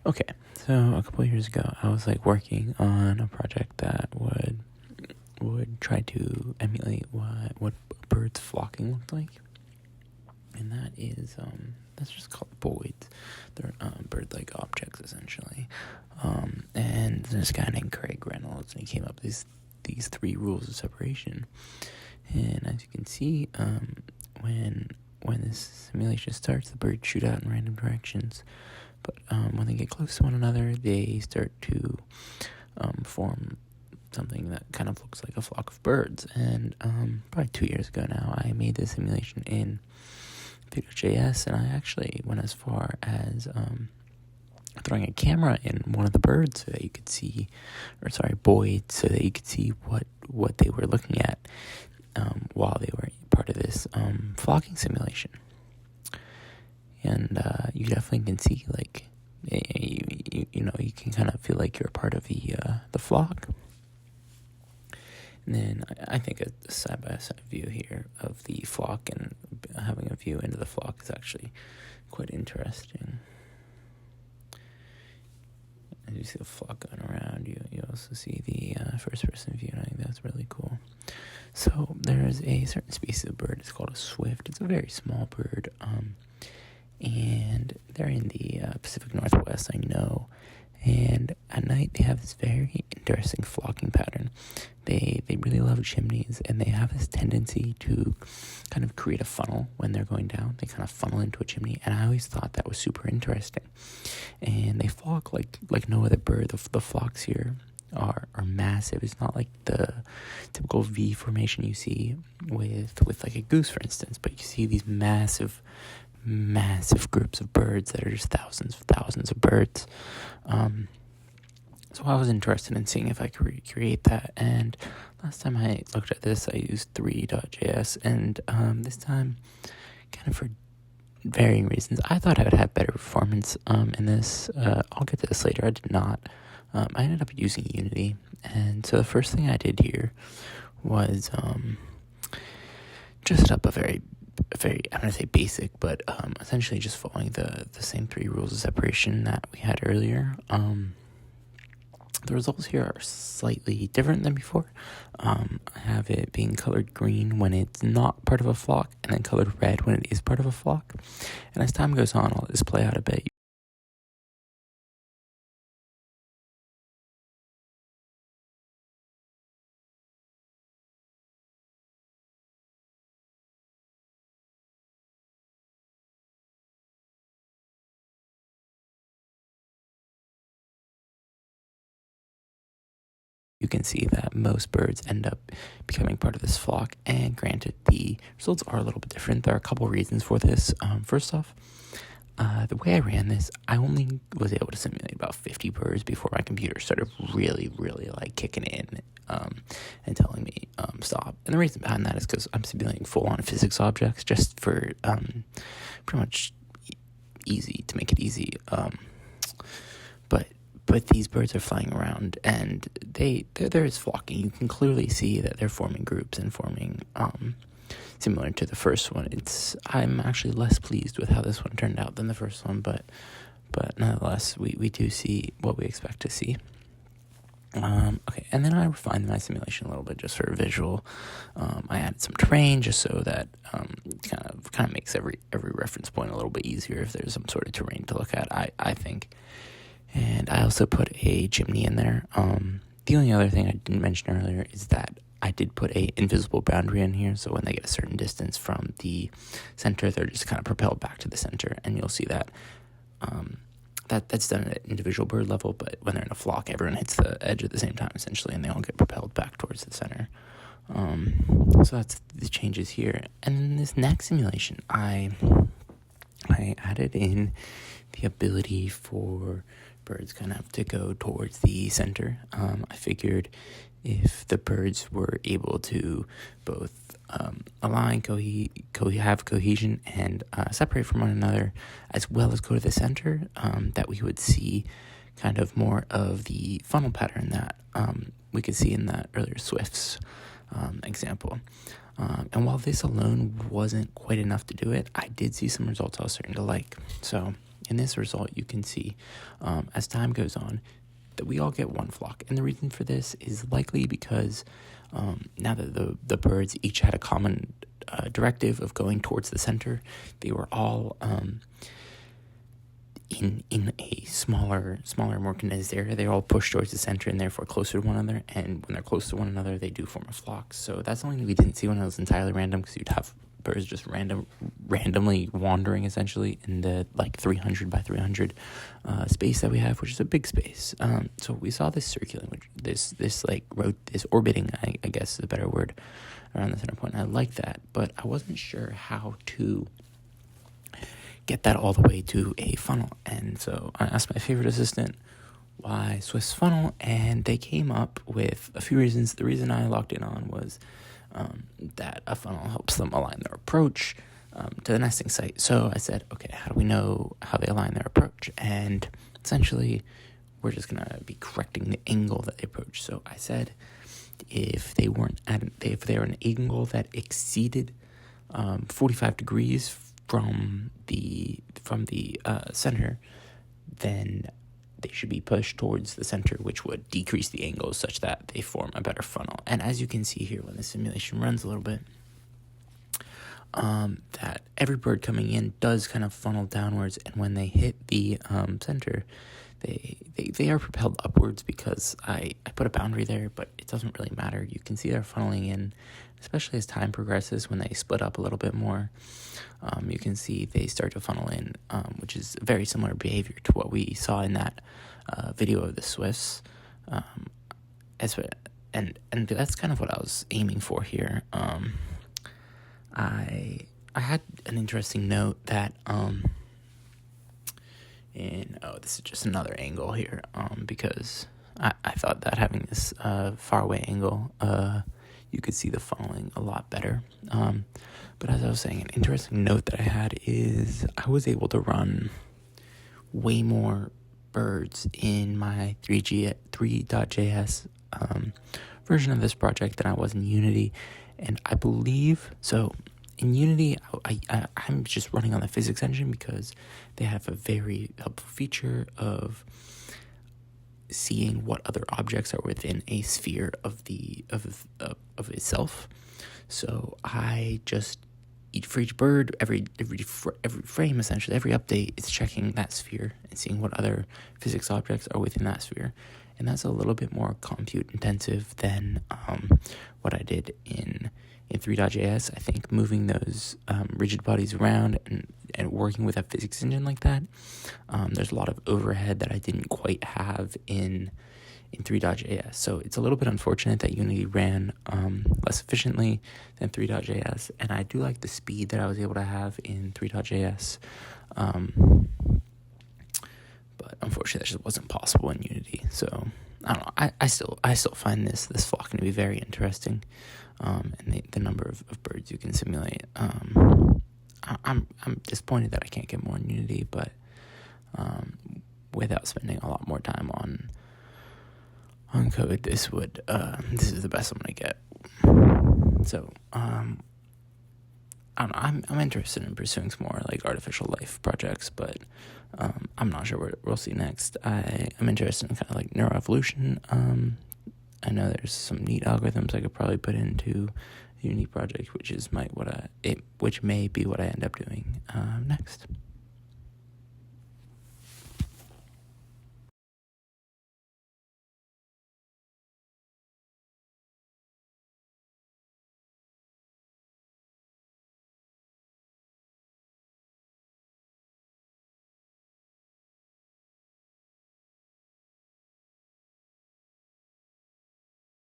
Okay, so a couple of years ago, I was like working on a project that would try to emulate what a bird's flocking looked like, and that's just called Boids. They're bird-like objects essentially. And this guy named Craig Reynolds, and he came up with these three rules of separation. And as you can see, when this simulation starts, the birds shoot out in random directions. But when they get close to one another, they start to form something that kind of looks like a flock of birds. And probably 2 years ago now, I made this simulation in Vue.js, and I actually went as far as throwing a camera in one of the birds so that you could see, Boids, so that you could see what they were looking at while they were part of this flocking simulation. And you definitely can see, like, you can kind of feel like you're a part of the flock. And then I think a side-by-side view here of the flock and having a view into the flock is actually quite interesting. As you see the flock going around, you also see the first-person view, and I think that's really cool. So there's a certain species of bird. It's called a swift. It's a very small bird, and they're in the Pacific Northwest, I know. And at night, they have this very interesting flocking pattern. They really love chimneys, and they have this tendency to kind of create a funnel when they're going down. They kind of funnel into a chimney, and I always thought that was super interesting. And they flock like no other bird. The flocks here are massive. It's not like the typical V formation you see with like a goose, for instance, but you see these massive groups of birds that are just thousands of birds. So I was interested in seeing if I could recreate that, and last time I looked at this, I used 3.js, and this time, kind of for varying reasons, I thought I would have better performance in this. I'll get to this later. I did not. I ended up using Unity, and so the first thing I did here was just set up a very, I'm going to say basic, but essentially just following the same three rules of separation that we had earlier. The results here are slightly different than before. I have it being colored green when it's not part of a flock, and then colored red when it is part of a flock. And as time goes on, I'll let this play out a bit. You can see that most birds end up becoming part of this flock, and granted, the results are a little bit different. There are a couple reasons for this. First off, the way I ran this, I only was able to simulate about 50 birds before my computer started really like kicking in and telling me stop. And the reason behind that is because I'm simulating full-on physics objects just for pretty much easy, to make it easy. But these birds are flying around, and there is flocking. You can clearly see that they're forming groups and forming similar to the first one. I'm actually less pleased with how this one turned out than the first one, but nonetheless, we do see what we expect to see. Okay, and then I refined my simulation a little bit just for visual. I added some terrain just so that kind of makes every reference point a little bit easier if there's some sort of terrain to look at, I think. And I also put a chimney in there. The only other thing I didn't mention earlier is that I did put a invisible boundary in here, so when they get a certain distance from the center, they're just kind of propelled back to the center, and you'll see that that's done at individual bird level, but when they're in a flock, everyone hits the edge at the same time, essentially, and they all get propelled back towards the center. So that's the changes here. And in this next simulation, I added in the ability for birds kind of to go towards the center. I figured if the birds were able to both align, have cohesion, and separate from one another, as well as go to the center, that we would see kind of more of the funnel pattern that we could see in that earlier Swifts example. And while this alone wasn't quite enough to do it, I did see some results I was starting to like. So in this result, you can see as time goes on that we all get one flock. And the reason for this is likely because now that the birds each had a common directive of going towards the center, they were all in a smaller, more condensed area. They all push towards the center and therefore closer to one another. And when they're close to one another, they do form a flock. So that's something we didn't see when it was entirely random, because you'd have birds just randomly wandering essentially in the 300 by 300 space that we have, which is a big space. So we saw this circulating, which this orbiting, I guess is a better word, around the center point. And I like that, but I wasn't sure how to get that all the way to a funnel. And so I asked my favorite assistant, why Swiss funnel? And they came up with a few reasons. The reason I locked in on was that a funnel helps them align their approach to the nesting site. So I said, okay, how do we know how they align their approach? And essentially, we're just going to be correcting the angle that they approach. So I said, if they were an angle that exceeded 45 degrees from the center, then they should be pushed towards the center, which would decrease the angle such that they form a better funnel. And as you can see here, when the simulation runs a little bit, that every bird coming in does kind of funnel downwards, and when they hit the center, they are propelled upwards, because I put a boundary there, but it doesn't really matter. You can see they're funneling in, especially as time progresses. When they split up a little bit more, you can see they start to funnel in, which is very similar behavior to what we saw in that video of the Swifts. And that's kind of what I was aiming for here. I had an interesting note that this is just another angle here, because I thought that having this far away angle, you could see the funneling a lot better. But as I was saying, an interesting note that I had is I was able to run way more birds in my 3.js version of this project than I was in Unity. And I believe, so in Unity, I'm just running on the physics engine because they have a very helpful feature of seeing what other objects are within a sphere of itself. So I just, for each bird, every frame, essentially, every update, it's checking that sphere and seeing what other physics objects are within that sphere. And that's a little bit more compute intensive than what I did in 3.js. I think moving those rigid bodies around and working with a physics engine like that, there's a lot of overhead that I didn't quite have in 3.js. So it's a little bit unfortunate that Unity ran less efficiently than 3.js, and I do like the speed that I was able to have in 3.js. But unfortunately, that just wasn't possible in Unity. So I don't know. I still find this flock to be very interesting, and the number of birds you can simulate. I'm disappointed that I can't get more in Unity, but without spending a lot more time on code, this is the best I'm gonna get. So I don't know, I'm interested in pursuing some more like artificial life projects, but I'm not sure what we'll see next. I'm interested in kind of like neuroevolution. I know there's some neat algorithms I could probably put into a Unity project, which may be what I end up doing next.